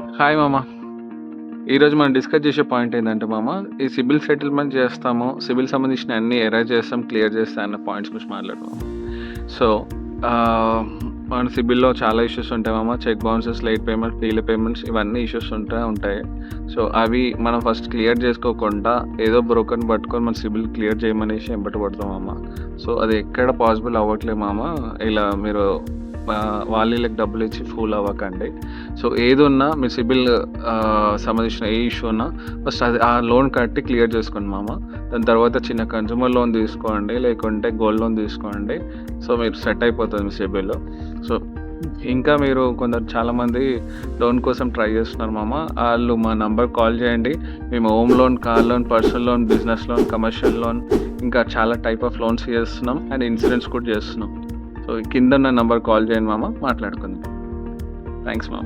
Hi మామ. ఈరోజు మనం డిస్కస్ చేసే పాయింట్ ఏంటంటే మామ, ఈ సిబిల్ సెటిల్మెంట్ చేస్తాము. సిబిల్ సంబంధించిన అన్ని ఎరేజ్ చేస్తాం, క్లియర్ చేస్తాం అన్న పాయింట్స్ గురించి మాట్లాడదాం. సో మన సిబిల్లో చాలా ఇష్యూస్ ఉంటాయి మామ. Check bounces, late payments, delay payments ఇవన్నీ ఇష్యూస్ ఉంటాయి. సో అవి మనం ఫస్ట్ క్లియర్ చేసుకోకుండా ఏదో బ్రోకర్ని పట్టుకొని మన సిబిల్ క్లియర్ చేయమనేసి ఎంబట పడతాం మామ. సో అది ఎక్కడ పాసిబుల్ అవ్వట్లేదు మామ. ఇలా మీరు వాళ్ళకి డబ్బులు ఇచ్చి ఫూల్ అవ్వకండి. సో ఏది ఉన్నా మీ సిబిల్ సంబంధించిన ఏ ఇష్యూ ఉన్నా ఫస్ట్ అది ఆ లోన్ కట్టి క్లియర్ చేసుకోండి మామ. దాని తర్వాత చిన్న కన్జ్యూమర్ లోన్ తీసుకోండి, లేకుంటే గోల్డ్ లోన్ తీసుకోండి. సో మీరు సెట్ అయిపోతుంది మీ సిబిల్. సో ఇంకా మీరు చాలామంది లోన్ కోసం ట్రై చేస్తున్నారు మామ. వాళ్ళు మా నంబర్ కాల్ చేయండి. మేము home loan, car loan, personal loan, business loan, commercial loan ఇంకా చాలా టైప్ ఆఫ్ లోన్స్ చేస్తున్నాం అండ్ ఇన్సూరెన్స్ కూడా చేస్తున్నాం. సో కింద ఉన్న నంబర్ కాల్ చేయండి మామ, మాట్లాడుకుందాం. థ్యాంక్స్ మామ.